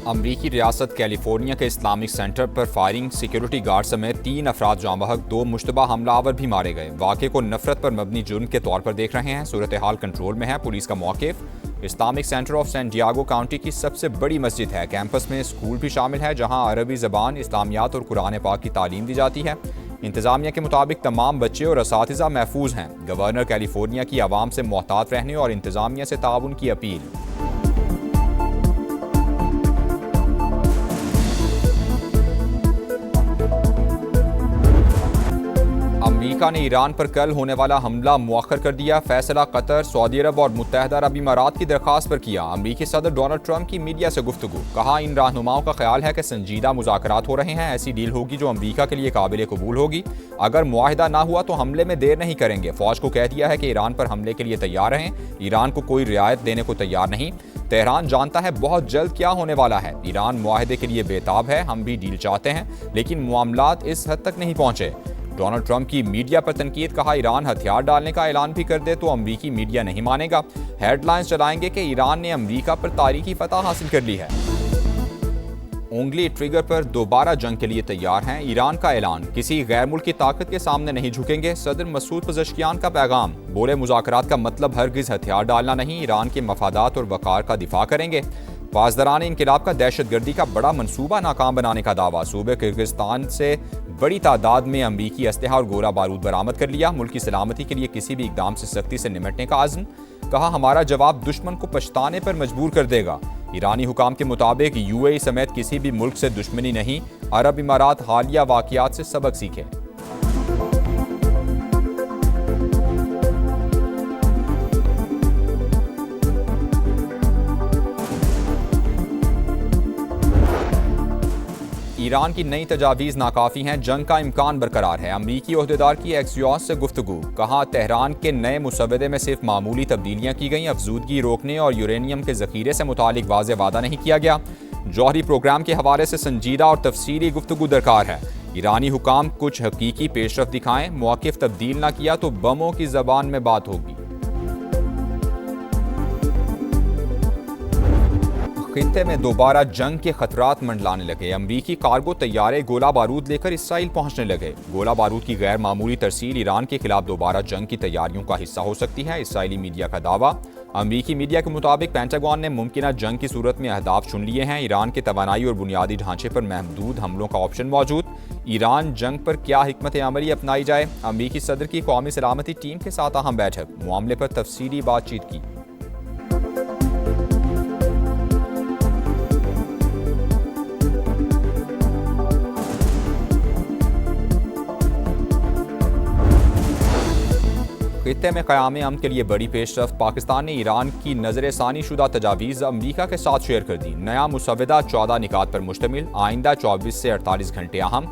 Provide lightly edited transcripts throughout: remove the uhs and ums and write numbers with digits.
अमरीकी रियासत कैलिफोर्निया के इस्लामिक सेंटर पर फायरिंग, सिक्योरिटी गार्ड समेत 3 अफराद जाँ बहक, 2 मुश्तबा हमलावर भी मारे गए। वाक़े को नफरत पर मबनी जुर्म के तौर पर देख रहे हैं। सूरत हाल कंट्रोल में है। पुलिस का मौक़िफ़ Islamic Centre of San Diego County की सबसे बड़ी मस्जिद है। कैंपस में स्कूल भी शामिल है जहाँ अरबी ज़बान, इस्लामियात और कुरान पाक की तालीम दी जाती है। इंतज़ामिया के मुताबिक तमाम बच्चे और असातिज़ा महफूज हैं। गवर्नर कैलिफोर्निया की आवाम से मोहतात रहने और इंतज़ामिया से ताउन की अपील। अमेरिका ने ईरान पर कल होने वाला हमला मुअख्खर कर दिया। फैसला कतर, सऊदी अरब और मुत्तहदा अरब इमारात की दरख्वास्त पर किया। अमरीकी सदर डोनाल्ड ट्रंप की मीडिया से गुफ्तगू, कहा इन रहनुमाओं का ख्याल है कि संजीदा मुज़ाकरात हो रहे हैं। ऐसी डील होगी जो अमरीका के लिए काबिल कबूल होगी। अगर मुआहिदा ना हुआ तो हमले में देर नहीं करेंगे। फौज को कह दिया है कि ईरान पर हमले के लिए तैयार रहें। ईरान को कोई रियायत देने को तैयार नहीं। तेहरान जानता है बहुत जल्द क्या होने वाला है। ईरान मुआहिदे के लिए बेताब है। हम भी डील चाहते हैं, लेकिन मामलात इस हद तक नहीं पहुंचे। डोनाल्ड ट्रंप की मीडिया पर तनकीद, कहा ईरान हथियार डालने का ऐलान भी कर दे तो अमरीकी मीडिया नहीं मानेगा। हेडलाइंस चलाएंगे कि ईरान ने अमरीका पर तारीखी फतह हासिल कर ली है। उंगली ट्रिगर पर दोबारा जंग के लिए तैयार हैं। ईरान का ऐलान, किसी गैर मुल्की ताकत के सामने नहीं झुकेंगे। सदर मसूद पज़ेश्कियान का पैगाम, बोले मुज़ाकरात का मतलब हरगिज़ हथियार डालना नहीं, ईरान के मफादात और वक़ार का दिफा करेंगे। पासदारान इनकलाब का दहशतगर्दी का बड़ा मंसूबा नाकाम बनाने का दावा। सूबे किर्गिस्तान से बड़ी तादाद में अमरीकी असलहा और गोला बारूद बरामद कर लिया। मुल्क की सलामती के लिए किसी भी इकदाम से सख्ती से निपटने का आज़म, कहा हमारा जवाब दुश्मन को पछताने पर मजबूर कर देगा। ईरानी हुकाम के मुताबिक यूएई समेत किसी भी मुल्क से दुश्मनी नहीं। अरब इमारात हालिया वाक़ियात से सबक सीखे। ईरान की नई तजावीज़ नाकाफ़ी हैं, जंग का इम्कान बरकरार है। अमरीकी ओहदेदार की एक्सियोस से गुफ्तगू, कहा तेहरान के नए मुसव्वदे में सिर्फ मामूली तब्दीलियाँ की गईं। अफजूदगी रोकने और यूरेनियम के ज़ख़ीरे से मुतालिक वाज़े वादा नहीं किया गया। जौहरी प्रोग्राम के हवाले से संजीदा और तफसीली गुफ्तगू दरकार है। ईरानी हुकाम कुछ हकीकी पेशरफ दिखाएं। मौक़िफ़ तब्दील ना किया तो बमों की ज़बान में बात होगी। खित्ते में दोबारा जंग के खतरात मंडलाने लगे। अमरीकी कार्गो तैयारे गोला बारूद लेकर इसराइल पहुंचने लगे। गोला बारूद की गैर मामूली तरसील ईरान के खिलाफ दोबारा जंग की तैयारियों का हिस्सा हो सकती है। इसराइली मीडिया का दावा। अमरीकी मीडिया के मुताबिक पेंटागन ने मुमकिन जंग की सूरत में अहदाफ चुन लिए हैं। ईरान के तवानाई और बुनियादी ढांचे पर महदूद हमलों का ऑप्शन मौजूद। ईरान जंग पर क्या हिकमत अमली अपनाई जाए। अमरीकी सदर की कौमी सलामती टीम के साथ अहम बैठक, मामले पर तफसीली बातचीत की। खित्ते में क़याम अमन के लिए बड़ी पेशरफ। पाकिस्तान ने ईरान की नज़रसानी शुदा तजावीज़ अमरीका के साथ शेयर कर दी। नया मुसव्वदा 14 निकात पर मुश्तमिल, आइंदा 24 से 48 घंटे अहम।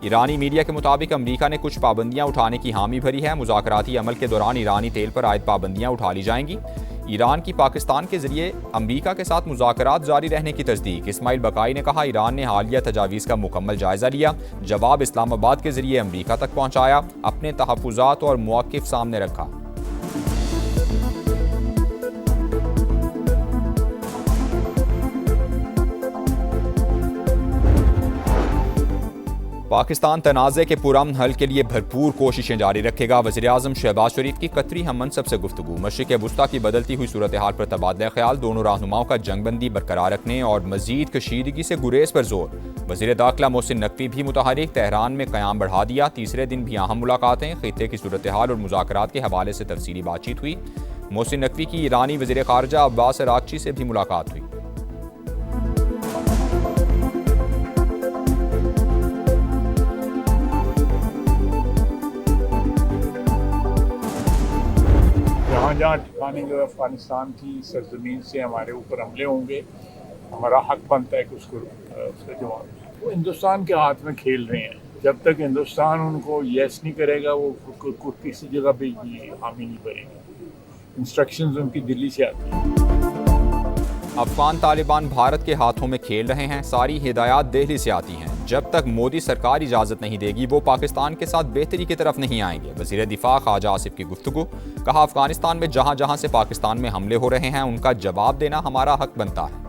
ईरानी मीडिया के मुताबिक अमरीका ने कुछ पाबंदियाँ उठाने की हामी भरी है। मुज़ाकराती अमल के दौरान ईरानी तेल पर आयद पाबंदियाँ उठा ली जाएंगी। ईरान की पाकिस्तान के जरिए अमरीका के साथ मुज़ाकरात जारी रहने की तस्दीक। इस्माइल बकाई ने कहा ईरान ने हालिया तजावीज़ का मुकम्मल जायज़ा लिया, जवाब इस्लामाबाद के जरिए अमरीका तक पहुँचाया, अपने तहफ़्फ़ुज़ात और मौक़िफ़ सामने रखा। पाकिस्तान तनाज़े के पुरअमन हल के लिए भरपूर कोशिशें जारी रखेगा। वज़ीर-ए-आज़म शहबाज शरीफ की कतरी हम मनसब से गुफ्तगू। मशरिक़ वुस्ता की बदलती हुई सूरत हाल पर तबादला ख्याल। दोनों रहनुमाओं का जंगबंदी बरकरार रखने और मज़ीद कशीदगी से गुरेज पर जोर। वज़ीर दाखिला मोहसिन नकवी भी मुतहरिक, तेहरान में क़याम बढ़ा दिया। तीसरे दिन भी अहम मुलाकातें। खित्ते की सूरत हाल और मुज़ाकरात के हवाले से तफसीली बातचीत हुई। मोहसिन नकवी की ईरानी वज़ीर ख़ारजा अब्बास अराग़ची से भी मुलाकात हुई। जहाँ ठिकाने जो अफ़गानिस्तान की सरजमीन से हमारे ऊपर हमले होंगे, हमारा हक बनता है कि उसका जवाब। वो हिंदुस्तान के हाथ में खेल रहे हैं। जब तक हिंदुस्तान उनको यस नहीं करेगा वो किसी जगह पे भी हामी नहीं भरेंगे। इंस्ट्रक्शंस उनकी दिल्ली से आती हैं। अफगान तालिबान भारत के हाथों में खेल रहे हैं। सारी हिदायत दिल्ली से आती हैं। जब तक मोदी सरकार इजाज़त नहीं देगी वो पाकिस्तान के साथ बेहतरी की तरफ नहीं आएंगे। वज़ीर दिफा ख्वाजा आसिफ की गुफ्तगू, कहा अफगानिस्तान में जहाँ जहाँ से पाकिस्तान में हमले हो रहे हैं उनका जवाब देना हमारा हक बनता है।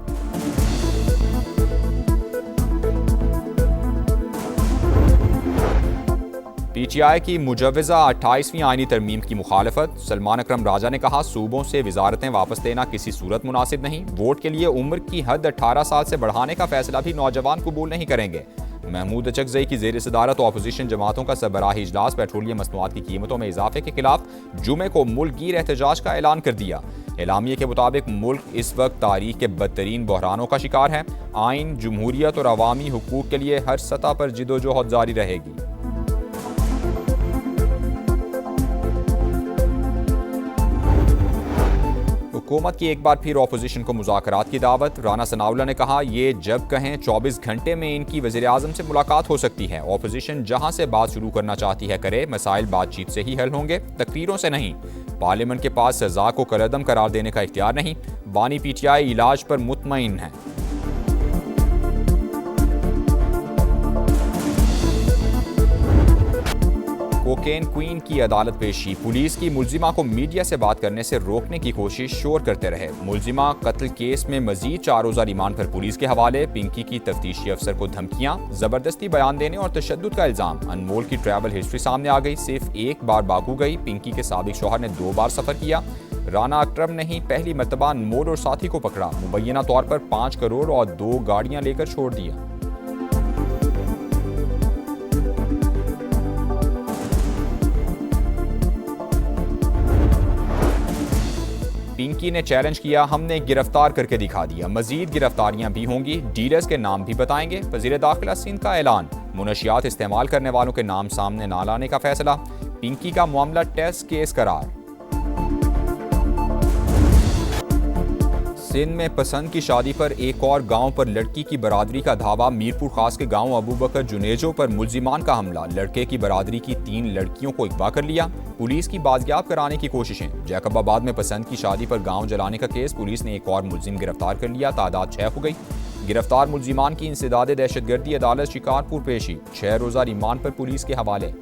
PTI की मुजव्वज़ा 28वीं आईनी तरमीम की मुखालफत। सलमान अकरम राजा ने कहा, सूबों से वजारतें वापस लेना किसी सूरत मुनासिब नहीं। वोट के लिए उम्र की हद 18 साल से बढ़ाने का फैसला भी नौजवान कबूल नहीं करेंगे। महमूद अचकज़ई की ज़ेर सदारत अपोजिशन जमातों का सरबराही इजलास पेट्रोलियम मसनूआत की कीमतों में इजाफे के खिलाफ जुमे को मुल्कगीर एहतजाज का ऐलान कर दिया। एलामिये के मुताबिक मुल्क इस वक्त तारीख के बदतरीन बहरानों का शिकार है। आइन, जमहूरियत और अवामी हुकूक के लिए हर सतह पर जिदोजहद जारी रहेगी। हुकूमत की एक बार फिर अपोजिशन को मुज़ाकरात की दावत। राना सनाउल्लाह ने कहा, ये जब कहें 24 घंटे में इनकी वज़ीर आज़म से मुलाकात हो सकती है। अपोजिशन जहां से बात शुरू करना चाहती है करे, मसाइल बातचीत से ही हल होंगे, तकरीरों से नहीं। पार्लियामेंट के पास सजा को कलअदम करार देने का इख्तियार नहीं। बानी PTI इलाज पर मुतमईन है। कोकेन क्वीन की अदालत पेशी। पुलिस की मुलजिमा को मीडिया से बात करने से रोकने की कोशिश, शोर करते रहे। मुलजिमा कत्ल केस में मजीद 4 रोज़ा रिमांड पर पुलिस के हवाले। पिंकी की तफ्तीशी अफसर को धमकियां, जबरदस्ती बयान देने और तशद्दुद का इल्जाम। अनमोल की ट्रैवल हिस्ट्री सामने आ गई, सिर्फ एक बार बाकू गई। पिंकी के साबिक शौहर ने 2 बार सफर किया। राना अकरम ने ही पहली मरतबा अनमोल और साथी को पकड़ा। मुबैना तौर पर 5 करोड़ और 2 गाड़ियां लेकर छोड़ दिया। पिंकी ने चैलेंज किया, हमने गिरफ्तार करके दिखा दिया। मजीद गिरफ्तारियां भी होंगी, डीलर्स के नाम भी बताएंगे। वज़ीर दाखिला सिंध का ऐलान, मुनशियात इस्तेमाल करने वालों के नाम सामने ना लाने का फैसला। पिंकी का मामला टेस्ट केस करार। सिंध में पसंद की शादी पर एक और गांव पर लड़की की बरादरी का धावा। मीरपुर खास के गांव अबू बकर जुनेजो पर मुलजिमान का हमला। लड़के की बरादरी की 3 लड़कियों को अगवा कर लिया। पुलिस की बाजियाब कराने की कोशिशें। जैकबाबाद में पसंद की शादी पर गांव जलाने का केस। पुलिस ने एक और मुलजिम गिरफ्तार कर लिया। तादाद 6 हो गई। गिरफ्तार मुलजिमान की इंसदाद दहशतगर्दी अदालत शिकारपुर पेशी। 6 रोज़ा रिमांड पर पुलिस के हवाले।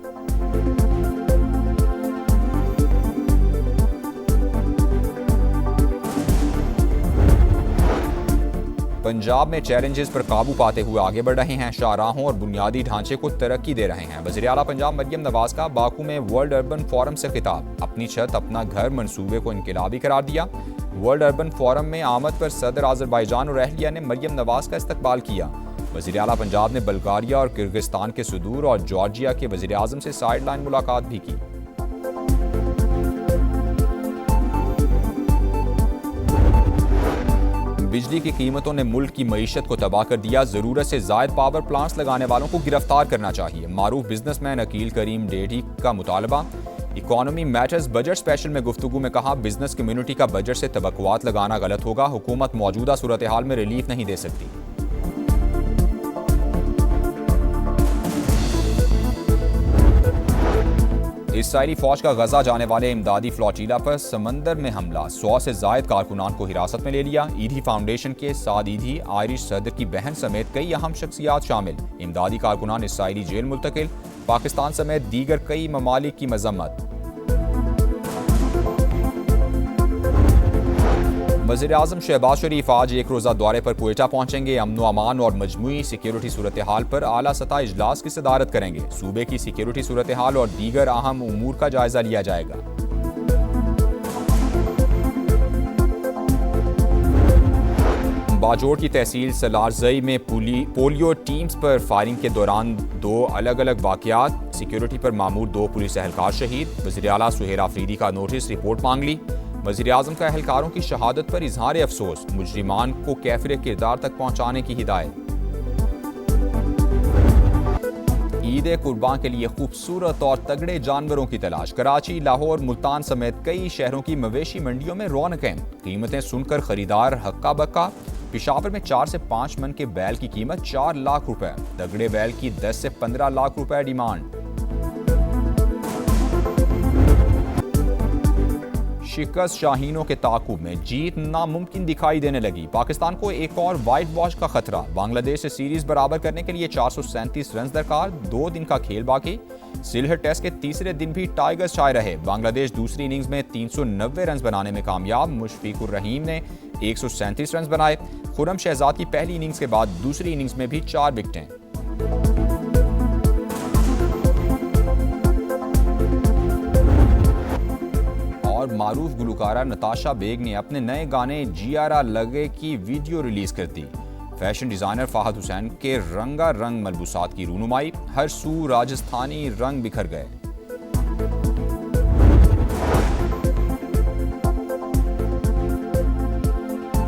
पंजाब में चैलेंजेस पर काबू पाते हुए आगे बढ़ रहे हैं। शाहराहों और बुनियादी ढांचे को तरक्की दे रहे हैं। वज़ीर आला पंजाब मरियम नवाज का बाकू में वर्ल्ड अर्बन फोरम से खिताब। अपनी छत अपना घर मंसूबे को इनकलाबी करार दिया। वर्ल्ड अर्बन फोरम में आमद पर सदर आज़रबाईजान और अहलिया ने मरियम नवाज का इस्तकबाल किया। वज़ीर आला पंजाब ने बल्गारिया और किर्गिस्तान के सदूर और जॉर्जिया के वज़ीर आज़म से साइड लाइन मुलाकात भी की। बिजली की कीमतों ने मुल्क की मईशत को तबाह कर दिया। जरूरत से जायद पावर प्लांट्स लगाने वालों को गिरफ्तार करना चाहिए। मारूफ बिजनेसमैन अकील करीम डेढ़ी का मुतालबा। इकोनॉमी मैटर्स बजट स्पेशल में गुफ्तगू में कहा, बिजनेस कम्युनिटी का बजट से तवक्कुआत लगाना गलत होगा। हुकूमत मौजूदा सूरत हाल में रिलीफ नहीं दे सकती। इसराइली फौज का गजा जाने वाले इमदादी फ्लोटीला पर समंदर में हमला। 100 से जायद कारकुनान को हिरासत में ले लिया। ईदी फाउंडेशन के साद ईदी, आयरिश सदर की बहन समेत कई अहम शख्सियात शामिल। इमदादी कारकुनान इसराइली जेल मुंतकिल। पाकिस्तान समेत दीगर कई ममालिक की मजम्मत। वज़ीर आज़म शहबाज शरीफ आज एक रोज़ा दौरे पर क्वेटा पहुंचेंगे। अमन अमान और मजमूई सिक्योरिटी सूरत हाल पर आला सतह इजलास की सदारत करेंगे। सूबे की सिक्योरिटी सूरत हाल और दीगर अहम उमूर का जायजा लिया जाएगा। बाजोड़ की तहसील सलारजई में पोलियो टीम्स पर फायरिंग के दौरान 2 अलग अलग वाक़यात। सिक्योरिटी पर मामूर 2 पुलिस एहलकार शहीद। वज़ीर आला सुहेर आफरीदी का नोटिस, रिपोर्ट मांग ली। वज़ीर आज़म का एहलकारों की शहादत पर इजहार अफसोस। मुजरिमान को कैफिर किरदार तक पहुँचाने की हिदायत। ईद कुर्बान के लिए खूबसूरत और तगड़े जानवरों की तलाश। कराची, लाहौर, मुल्तान समेत कई शहरों की मवेशी मंडियों में रौनकें। कीमतें सुनकर खरीदार हक्का बक्का। पेशावर में 4 से 5 मन के बैल की कीमत 4 लाख रुपए। तगड़े बैल की 10 से 15 लाख रुपए डिमांड। शिकस्त शाहीनों के ताकुब में जीत नामुमकिन दिखाई देने लगी। पाकिस्तान को एक और वाइट वॉश का खतरा। बांग्लादेश से सीरीज बराबर करने के लिए 437 रन दरकार। 2 दिन का खेल बाकी। सिलहट टेस्ट के तीसरे दिन भी टाइगर्स छाए रहे। बांग्लादेश दूसरी इनिंग्स में 390 रन बनाने में कामयाब। मुशफिकुर रहीम ने 137 रन बनाए। खुरम शहजाद की पहली इनिंग्स के बाद दूसरी इनिंग्स में भी 4 विकेटें। मारूफ गुलकारा नताशा बेग ने अपने नए गाने जियारा लगे की वीडियो रिलीज कर दी। फैशन डिजाइनर फाहद हुसैन के रंगा रंग मलबूसात की रूनुमाई, हर सू राजस्थानी रंग बिखर गए।